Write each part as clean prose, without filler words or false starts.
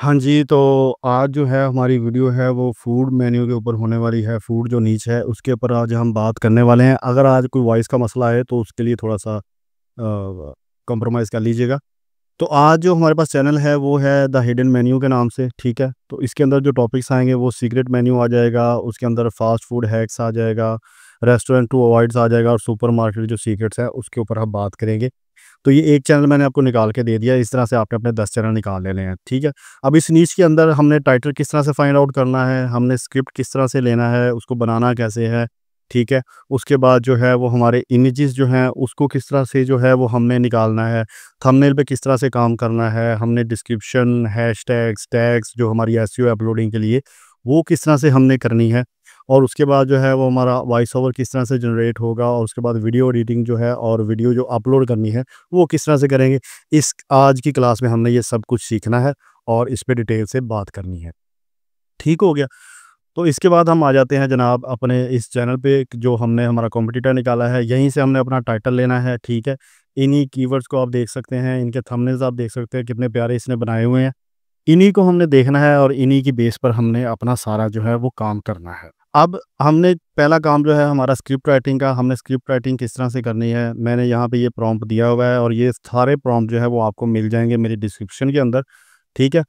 हाँ जी, तो आज जो है हमारी वीडियो है वो फूड मेन्यू के ऊपर होने वाली है। फूड जो नीच है उसके ऊपर आज हम बात करने वाले हैं। अगर आज कोई वॉइस का मसला है तो उसके लिए थोड़ा-सा कॉम्प्रोमाइज़ कर लीजिएगा। तो आज जो हमारे पास चैनल है वो है द हिडन मेन्यू के नाम से, ठीक है? तो इसके अंदर जो टॉपिक्स आएँगे वो सीक्रेट मेन्यू आ जाएगा, उसके अंदर फास्ट फूड हैक्स आ जाएगा, रेस्टोरेंट टू अवॉइड्स आ जाएगा और सुपरमार्केट जो सीक्रेट्स हैं उसके ऊपर हम बात करेंगे। तो ये एक चैनल मैंने आपको निकाल के दे दिया है, इस तरह से आपने अपने 10 चैनल निकाल लेने हैं, ठीक है? अब इस नीच के अंदर हमने टाइटल किस तरह से फाइंड आउट करना है, हमने स्क्रिप्ट किस तरह से लेना है, उसको बनाना कैसे है, ठीक है? उसके बाद जो है वो हमारे इमेजेस जो हैं उसको किस तरह से जो है वो हमने निकालना है, थंबनेल पे किस तरह से काम करना है, हमने डिस्क्रिप्शन, हैशटैग्स, टैग्स जो हमारी एसईओ अपलोडिंग के लिए, वो किस तरह से हमने करनी है। और उसके बाद जो है वो हमारा वॉइस ओवर किस तरह से जनरेट होगा और उसके बाद वीडियो एडिटिंग जो है और वीडियो जो अपलोड करनी है वो किस तरह से करेंगे। इस आज की क्लास में हमने ये सब कुछ सीखना है और इस पे डिटेल से बात करनी है। ठीक हो गया? तो इसके बाद हम आ जाते हैं जनाब अपने इस चैनल पे जो हमने हमारा कॉम्पिटिटर निकाला है, यहीं से हमने अपना टाइटल लेना है, ठीक है? इन्हीं कीवर्ड्स को आप देख सकते हैं, इनके थंबनेल्स आप देख सकते हैं कितने प्यारे इसने बनाए हुए हैं। इन्हीं को हमने देखना है और इन्हीं की बेस पर हमने अपना सारा जो है वो काम करना है। अब हमने पहला काम जो है हमारा स्क्रिप्ट राइटिंग का, हमने स्क्रिप्ट राइटिंग किस तरह से करनी है, मैंने यहाँ पे ये प्रॉम्प्ट दिया हुआ है और ये सारे प्रॉम्प्ट जो है वो आपको मिल जाएँगे मेरी डिस्क्रिप्शन के अंदर, ठीक है?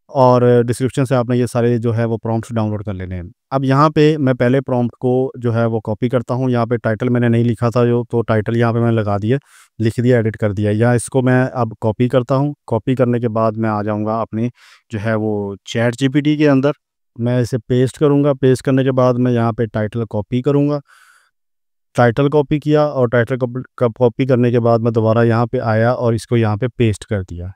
और डिस्क्रिप्शन से आपने ये सारे जो है वो प्रॉम्प्ट्स डाउनलोड कर लेने हैं। अब यहाँ पे मैं पहले प्रॉम्प्ट को जो है वो कॉपी करता हूँ, यहाँ पे टाइटल मैंने नहीं लिखा था जो, तो टाइटल यहाँ पे मैंने लगा दिया, लिख दिया, एडिट कर दिया। या इसको मैं अब कॉपी करता हूँ, कॉपी करने के बाद मैं आ जाऊँगा अपनी जो है वो चैट जीपीटी के अंदर, मैं इसे पेस्ट करूँगा, पेस्ट करने के बाद मैं यहाँ पे टाइटल कॉपी करूँगा। टाइटल कॉपी किया और टाइटल कॉपी करने के बाद मैं दोबारा यहाँ पे आया और इसको यहाँ पे पेस्ट कर दिया।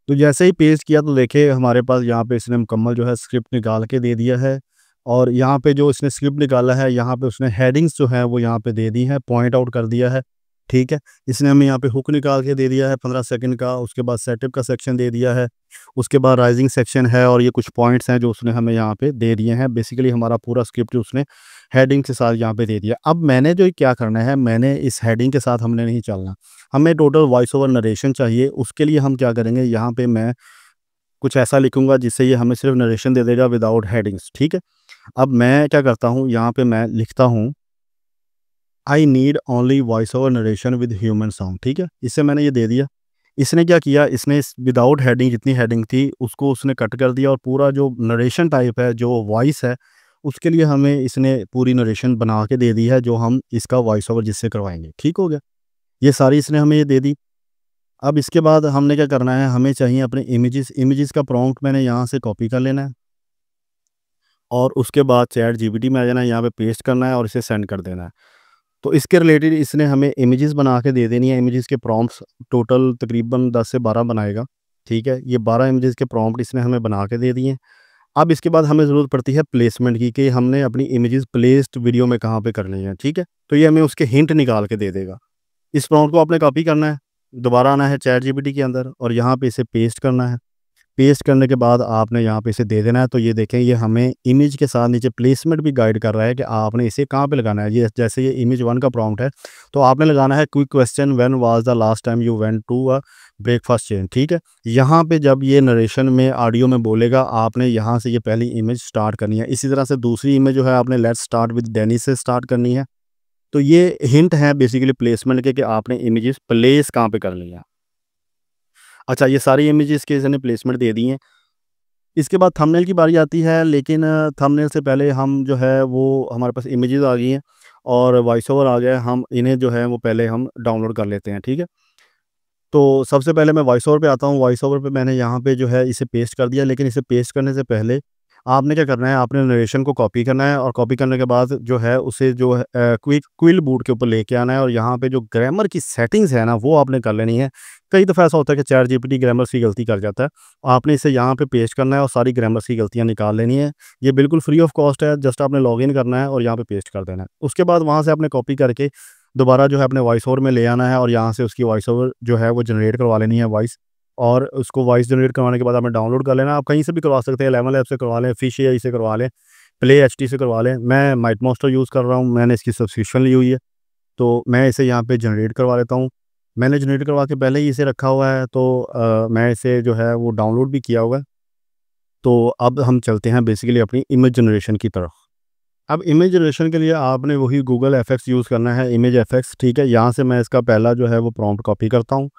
तो जैसे ही पेस्ट किया तो देखिए हमारे पास यहाँ पे इसने मुकम्मल जो है स्क्रिप्ट निकाल के दे दिया है और यहाँ पे जो इसने स्क्रिप्ट निकाला है यहाँ पे उसने हेडिंग्स जो है वो यहाँ पे दे दी है, पॉइंट आउट कर दिया है, ठीक है। इसने हमें यहाँ पे हुक निकाल के दे दिया है 15 सेकंड का, उसके बाद सेटअप का सेक्शन दे दिया है, उसके बाद राइजिंग सेक्शन है और ये कुछ पॉइंट्स हैं जो उसने हमें यहाँ पे दे दिए हैं। बेसिकली हमारा पूरा स्क्रिप्ट जो उसने हेडिंग के साथ यहाँ पे दे दिया। अब मैंने जो क्या करना है, मैंने इस हेडिंग के साथ हमने नहीं चलना, हमें टोटल वॉइस ओवर नरेशन चाहिए। उसके लिए हम क्या करेंगे, यहाँ पे मैं कुछ ऐसा लिखूँगा जिससे ये हमें सिर्फ नरेशन दे देगा विदाउट हेडिंग्स, ठीक है। अब मैं क्या करता हूँ, यहाँ पे मैं लिखता हूँ I need only voice over narration with human sound, ठीक है। इससे मैंने ये दे दिया। इसने क्या किया, इसने विदाउट हेडिंग जितनी हेडिंग थी उसको उसने कट कर दिया और पूरा जो नरेशन टाइप है, जो वॉइस है, उसके लिए हमें इसने पूरी नरेशन बना के दे दी है जो हम इसका वॉइस ओवर जिससे करवाएंगे। ठीक हो गया, ये सारी इसने हमें ये दे दी। अब इसके बाद हमने क्या करना है, हमें चाहिए अपने इमेजेस। इमेजेस का प्रॉम्प्ट मैंने यहाँ से कॉपी कर लेना है और उसके बाद चैट जीपीटी में आ जाना है, यहाँ पे पेस्ट करना है और इसे सेंड कर देना है। तो इसके रिलेटेड इसने हमें इमेजेस बना के दे देनी है। इमेजेस के प्रॉम्प्ट्स टोटल तकरीबन 10 से 12 बनाएगा, ठीक है। ये 12 इमेजेस के प्रॉम्प्ट इसने हमें बना के दे दिए हैं। अब इसके बाद हमें ज़रूरत पड़ती है प्लेसमेंट की, कि हमने अपनी इमेजेस प्लेस्ड वीडियो में कहाँ पे करनी है, ठीक है। तो ये हमें उसके हिंट निकाल के दे देगा। इस प्रॉम्प्ट को आपने कॉपी करना है, दोबारा आना है चैट जीपीटी के अंदर और यहाँ पे इसे पेस्ट करना है। पेस्ट करने के बाद आपने यहाँ पे इसे दे देना है। तो ये देखें, ये हमें इमेज के साथ नीचे प्लेसमेंट भी गाइड कर रहा है कि आपने इसे कहाँ पे लगाना है। ये जैसे ये इमेज 1 का प्रॉम्प्ट है, तो आपने लगाना है quick question, when was the last time you went to a breakfast chain, ठीक है। यहाँ पे जब ये नरेशन में ऑडियो में बोलेगा, आपने यहाँ से ये पहली इमेज स्टार्ट करनी है। इसी तरह से दूसरी इमेज जो है आपने लेट्स स्टार्ट विद डेनिस से स्टार्ट करनी है। तो ये हिंट है बेसिकली प्लेसमेंट के कि आपने इमेजेस प्लेस कहाँ पे करनी है। अच्छा, ये सारी इमेजेस के इसने प्लेसमेंट दे दी हैं। इसके बाद थंबनेल की बारी आती है, लेकिन थंबनेल से पहले हम जो है वो हमारे पास इमेजेस आ गई हैं और वॉइस ओवर आ गया है। हम इन्हें जो है वो पहले हम डाउनलोड कर लेते हैं, ठीक है। तो सबसे पहले मैं वॉइस ओवर पे आता हूँ। वॉइस ओवर पे मैंने यहाँ पे जो है इसे पेस्ट कर दिया, लेकिन इसे पेस्ट करने से पहले आपने क्या करना है, आपने नरेशन को कॉपी करना है और कॉपी करने के बाद जो है उसे जो है क्विल बूट के ऊपर लेके आना है और यहाँ पे जो ग्रामर की सेटिंग्स है ना वो आपने कर लेनी है। कई दफ़ा ऐसा होता है कि चैट जीपीटी ग्रामर की गलती कर जाता है, आपने इसे यहाँ पे पेस्ट करना है और सारी ग्रामर की गलतियाँ निकाल लेनी है। ये बिल्कुल फ्री ऑफ कॉस्ट है, जस्ट आपने लॉगिन करना है और यहाँ पे पेस्ट कर देना है। उसके बाद वहाँ से आपने कॉपी करके दोबारा जो है अपने वॉइस ओवर में ले आना है और यहाँ से उसकी वॉइस ओवर जो है वो जनरेट करवा लेनी है वॉइस। और उसको वॉइस जनरेट करवाने के बाद आपने डाउनलोड कर लेना। आप कहीं से भी करवा सकते हैं, 11 ऐप से करवा लें, फिश एआई से करवा लें, प्ले एचडी से करवा लें। मैं माइटमॉन्स्टर यूज़ कर रहा हूँ, मैंने इसकी सब्सक्रिप्शन ली हुई है, तो मैं इसे यहाँ पे जनरेट करवा लेता हूँ। मैंने जनरेट करवा के पहले ही इसे रखा हुआ है, तो मैं इसे जो है वो डाउनलोड भी किया हुआ है। तो अब हम चलते हैं बेसिकली अपनी इमेज जनरेशन की तरफ। अब इमेज जनरेशन के लिए आपने वही गूगल एफएक्स यूज़ करना है, इमेज एफएक्स, ठीक है। यहाँ से मैं इसका पहला जो है वो प्रॉम्प्ट कॉपी करता हूँ।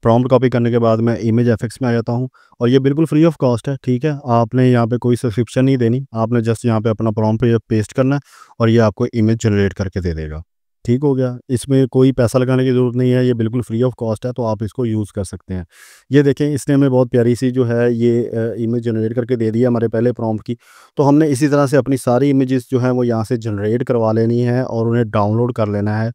प्रॉम्प्ट कॉपी करने के बाद मैं इमेज एफएक्स में आ जाता हूँ, और ये बिल्कुल फ्री ऑफ कॉस्ट है, ठीक है। आपने यहाँ पे कोई सब्सक्रिप्शन नहीं देनी, आपने जस्ट यहाँ पे अपना प्रॉम्प्ट पेस्ट करना है और ये आपको इमेज जनरेट करके दे देगा। ठीक हो गया, इसमें कोई पैसा लगाने की ज़रूरत नहीं है, ये बिल्कुल फ्री ऑफ कॉस्ट है, तो आप इसको यूज़ कर सकते हैं। ये देखें, इसने हमें बहुत प्यारी सी जो है ये इमेज जनरेट करके दे दी है हमारे पहले प्रॉम्प्ट की। तो हमने इसी तरह से अपनी सारी इमेजेस जो हैं वो यहाँ से जनरेट करवा लेनी है और उन्हें डाउनलोड कर लेना है।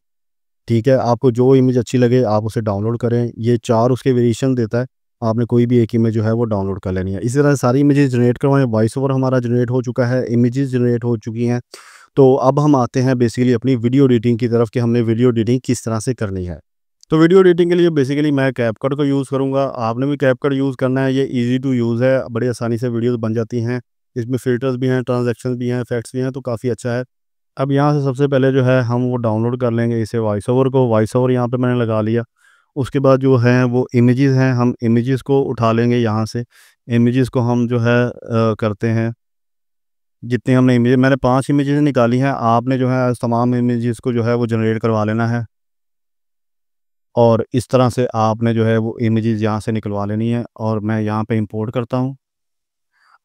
ठीक है, आपको जो इमेज अच्छी लगे आप उसे डाउनलोड करें। ये 4 उसके वेरिएशन देता है, आपने कोई भी एक इमेज जो है वो डाउनलोड कर लेनी है। इसी तरह सारी इमेजेस जनरेट करवाएँ, वॉइस ओवर हमारा जनरेट हो चुका है, इमेजेस जनरेट हो चुकी हैं। तो अब हम आते हैं बेसिकली अपनी वीडियो एडिटिंग की तरफ कि हमने वीडियो एडिटिंग किस तरह से करनी है। तो वीडियो एडिटिंग के लिए बेसिकली मैं कैपकट को यूज़ करूँगा, आपने भी कैपकट यूज़ करना है। ये ईज़ी टू यूज़ है, बड़ी आसानी से वीडियोज़ बन जाती हैं। इसमें फ़िल्टर्स भी हैं, ट्रांज़ैक्शंस भी हैं, इफ़ेक्ट्स भी हैं, तो काफ़ी अच्छा है। अब यहाँ से सबसे पहले जो है हम वो डाउनलोड कर लेंगे इसे वॉइस ओवर को। वॉइस ओवर यहाँ पे मैंने लगा लिया। उसके बाद जो है वो इमेजेस हैं, हम इमेजेस को उठा लेंगे यहाँ से। इमेजेस को हम जो है करते हैं, जितनी हमने इमेज, मैंने 5 इमेजेस निकाली हैं, आपने जो है तमाम इमेजेस को जो है वो जनरेट करवा लेना है। और इस तरह से आपने जो है वो इमेजेस यहाँ से निकलवा लेनी है, और मैं यहाँ पे इंपोर्ट करता हूँ।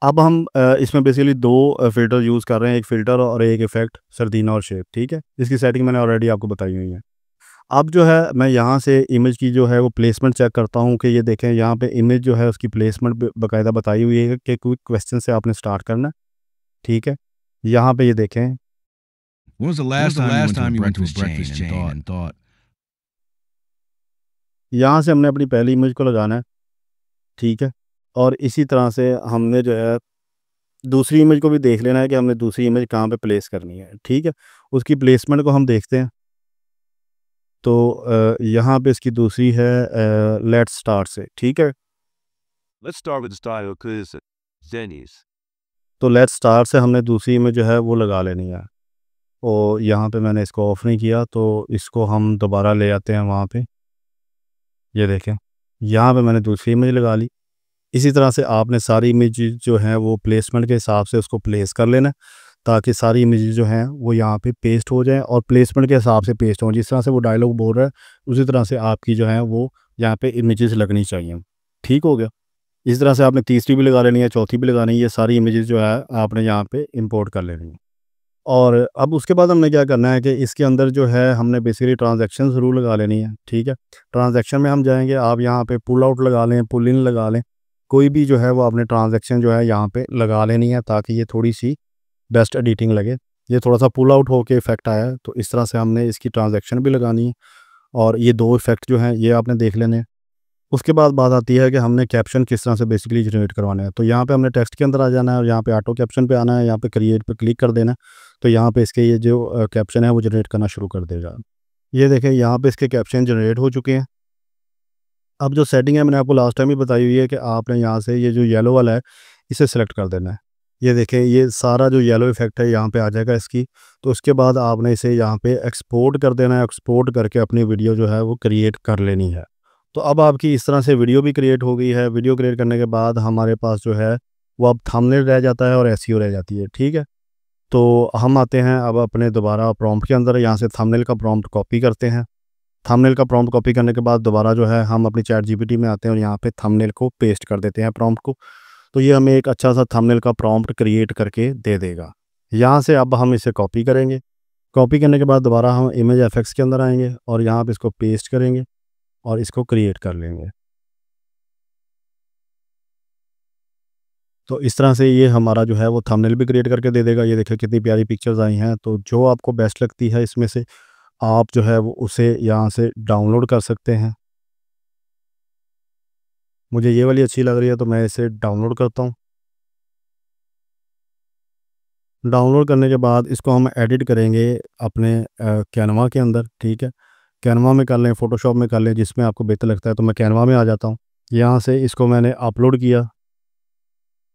अब हम इसमें बेसिकली 2 फ़िल्टर यूज़ कर रहे हैं, एक फ़िल्टर और एक इफ़ेक्ट, सर्दीना और शेप, ठीक है? इसकी सेटिंग मैंने ऑलरेडी आपको बताई हुई है। अब जो है मैं यहाँ से इमेज की जो है वो प्लेसमेंट चेक करता हूँ कि ये देखें, यहाँ पे इमेज जो है उसकी प्लेसमेंट बाकायदा बताई हुई है कि क्विक क्वेश्चन से आपने स्टार्ट करना है, ठीक है। यहाँ पे ये देखें, When was the last time you went to a breakfast chain and thought, यहाँ से हमने अपनी पहली इमेज को लगाना है, ठीक है। और इसी तरह से हमने जो है दूसरी इमेज को भी देख लेना है कि हमने दूसरी इमेज कहाँ पे प्लेस करनी है, ठीक है। उसकी प्लेसमेंट को हम देखते हैं। तो यहाँ पे इसकी दूसरी है लेट्स स्टार्ट से, ठीक है। Let's start with the style because Zennies. तो लेट्स स्टार्ट से हमने दूसरी इमेज जो है वो लगा लेनी है। और यहाँ पे मैंने इसको ऑफ़ नहीं किया, तो इसको हम दोबारा ले आते हैं वहाँ पे। ये देखें, यहाँ पे मैंने दूसरी इमेज लगा ली। इसी तरह से आपने सारी इमेज जो हैं वो प्लेसमेंट के हिसाब से उसको प्लेस कर लेना है, ताकि सारी इमेजेस जो हैं वो यहाँ पे पेस्ट हो जाएँ और प्लेसमेंट के हिसाब से पेस्ट हों। जिस तरह से वो डायलॉग बोल रहा है, उसी तरह से आपकी जो है वो यहाँ पे इमेजेस लगनी चाहिए। ठीक हो गया? इस तरह से आपने तीसरी भी लगा लेनी है, चौथी भी लगानी है। ये सारी इमेजेस जो है आपने यहाँ पे इंपोर्ट कर लेनी है। और अब उसके बाद हमने क्या करना है कि इसके अंदर जो है हमने बेसिकली ट्रांज़ैक्शन ज़रूर लगा लेनी है, ठीक है। ट्रांज़ैक्शन में हम जाएँगे, आप यहाँ पे पुल आउट लगा लें, पुल इन लगा लें, कोई भी जो है वो आपने ट्रांज़ैक्शन जो है यहाँ पे लगा लेनी है, ताकि ये थोड़ी-सी बेस्ट एडिटिंग लगे। ये थोड़ा-सा पुल आउट होके इफ़ेक्ट आया है, तो इस तरह से हमने इसकी ट्रांज़ैक्शन भी लगानी है, और ये 2 इफ़ेक्ट जो हैं ये आपने देख लेने हैं। उसके बाद बात आती है कि हमने कैप्शन किस तरह से बेसिकली जनरेट करवाना है। तो यहाँ पे हमने टेक्स्ट के अंदर आ जाना है और यहाँ पे ऑटो कैप्शन पे आना है, यहाँ पे क्रिएट पे क्लिक कर देना है। तो यहाँ पे इसके ये जो कैप्शन है वो जनरेट करना शुरू कर देगा। ये देखें, यहाँ पे इसके कैप्शन जनरेट हो चुके हैं। अब जो सेटिंग है मैंने आपको लास्ट टाइम ही बताई हुई है कि आपने यहाँ से ये जो येलो वाला है इसे सेलेक्ट कर देना है। ये देखें, ये सारा जो येलो इफ़ेक्ट है यहाँ पे आ जाएगा इसकी। तो उसके बाद आपने इसे यहाँ पे एक्सपोर्ट कर देना है, एक्सपोर्ट करके अपनी वीडियो जो है वो क्रिएट कर लेनी है। तो अब आपकी इस तरह से वीडियो भी क्रिएट हो गई है। वीडियो क्रिएट करने के बाद हमारे पास जो है वो अब थंबनेल रह जाता है और एसईओ रह जाती है, ठीक है। तो हम आते हैं अब अपने दोबारा प्रॉम्प्ट के अंदर, यहाँ से थंबनेल का प्रॉम्प्ट कॉपी करते हैं। थंबनेल का प्रॉम्प्ट कॉपी करने के बाद दोबारा जो है हम अपनी चैट जीपीटी में आते हैं और यहाँ पे थंबनेल को पेस्ट कर देते हैं प्रॉम्प्ट को। तो ये हमें एक अच्छा सा थंबनेल का प्रॉम्प्ट क्रिएट करके दे देगा। यहाँ से अब हम इसे कॉपी करेंगे। कॉपी करने के बाद दोबारा हम इमेज एफएक्स के अंदर आएंगे और यहाँ पे इसको पेस्ट करेंगे और इसको क्रिएट कर लेंगे। तो इस तरह से ये हमारा जो है वो थंबनेल भी क्रिएट करके दे देगा। ये देखिए कितनी प्यारी पिक्चर्स आई हैं। तो जो आपको बेस्ट लगती है इसमें से आप जो है वो उसे यहाँ से डाउनलोड कर सकते हैं। मुझे ये वाली अच्छी लग रही है तो मैं इसे डाउनलोड करता हूँ। डाउनलोड करने के बाद इसको हम एडिट करेंगे अपने कैनवा के अंदर, ठीक है। कैनवा में कर लें, फ़ोटोशॉप में कर लें, जिसमें आपको बेहतर लगता है। तो मैं कैनवा में आ जाता हूँ। यहाँ से इसको मैंने अपलोड किया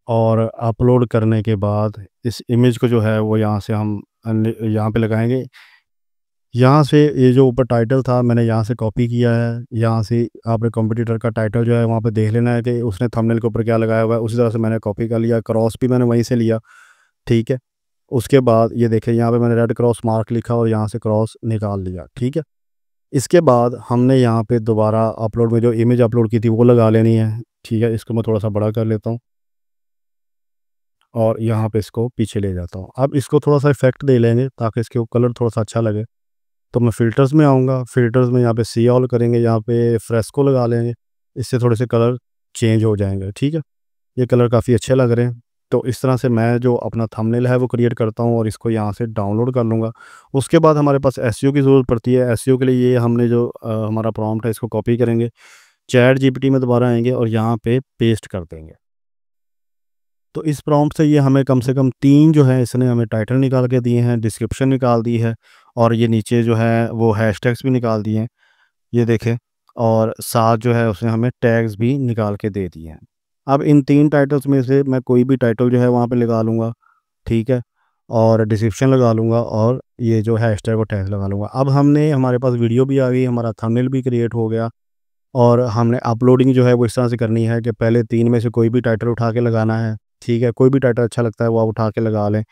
और अपलोड करने के बाद इस इमेज को जो है वो यहाँ से हम यहाँ पे लगाएंगे। यहाँ से ये जो ऊपर टाइटल था मैंने यहाँ से कॉपी किया है। यहाँ से आपने कॉम्पिटिटर का टाइटल जो है वहाँ पे देख लेना है कि उसने थंबनेल के ऊपर क्या लगाया हुआ है, उसी तरह से मैंने कॉपी कर लिया। क्रॉस भी मैंने वहीं से लिया, ठीक है। उसके बाद ये देखिए यहाँ पे मैंने रेड क्रॉस मार्क लिखा और यहाँ से क्रॉस निकाल लिया, ठीक है। इसके बाद हमने यहाँ पे दोबारा अपलोड में जो इमेज अपलोड की थी वो लगा लेनी है, ठीक है। इसको मैं थोड़ा सा बड़ा कर लेता हूँ और यहाँ पे इसको पीछे ले जाता हूँ। अब इसको थोड़ा सा इफेक्ट दे लेंगे ताकि इसके कलर थोड़ा सा अच्छा लगे। तो मैं फ़िल्टर्स में आऊँगा, फ़िल्टर्स में यहाँ पे सी ऑल करेंगे, यहाँ पे फ्रेस्को लगा लेंगे, इससे थोड़े से कलर चेंज हो जाएंगे, ठीक है। ये कलर काफ़ी अच्छे लग रहे हैं। तो इस तरह से मैं जो अपना थंबनेल है वो क्रिएट करता हूँ और इसको यहाँ से डाउनलोड कर लूँगा। उसके बाद हमारे पास एसईओ की ज़रूरत पड़ती है। एसईओ के लिए ये हमने जो हमारा प्रॉम्प्ट है इसको कॉपी करेंगे, चैट जीपीटी में दोबारा आएंगे और यहाँ पे पेस्ट कर देंगे। तो इस प्रॉम्प्ट से ये हमें कम से कम 3 जो है इसने हमें टाइटल निकाल के दिए हैं, डिस्क्रिप्शन निकाल दी है और ये नीचे जो है वो हैशटैग्स भी निकाल दिए हैं, ये देखें। और साथ जो है उसने हमें टैग्स भी निकाल के दे दिए हैं। अब इन 3 टाइटल्स में से मैं कोई भी टाइटल जो है वहाँ पे लगा लूँगा, ठीक है। और डिस्क्रिप्शन लगा लूँगा और ये जो हैशटैग और टैग लगा लूँगा। अब हमारे पास वीडियो भी आ गई, हमारा थंबनेल भी क्रिएट हो गया और हमने अपलोडिंग जो है वो इस तरह से करनी है कि पहले 3 में से कोई भी टाइटल उठा के लगाना है, ठीक है। कोई भी टाइटल अच्छा लगता है वो आप उठा के लगा लें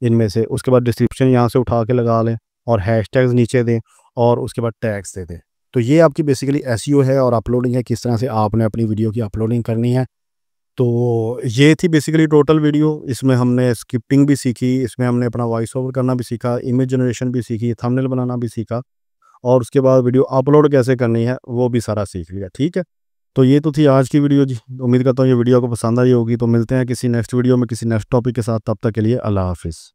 इनमें से। उसके बाद डिस्क्रिप्शन यहाँ से उठा के लगा लें और हैशटैग्स नीचे दें और उसके बाद टैग्स दे दें। तो ये आपकी बेसिकली एसईओ है और अपलोडिंग है, किस तरह से आपने अपनी वीडियो की अपलोडिंग करनी है। तो ये थी बेसिकली टोटल वीडियो। इसमें हमने स्क्रिप्टिंग भी सीखी, इसमें हमने अपना वॉइस ओवर करना भी सीखा, इमेज जनरेशन भी सीखी, थंबनेल बनाना भी सीखा और उसके बाद वीडियो अपलोड कैसे करनी है वो भी सारा सीख लिया, ठीक है। तो ये तो थी आज की वीडियो जी। उम्मीद करता हूँ ये वीडियो आपको पसंद आई होगी। तो मिलते हैं किसी नेक्स्ट वीडियो में किसी नेक्स्ट टॉपिक के साथ। तब तक के लिए अल्लाह हाफ़िज़।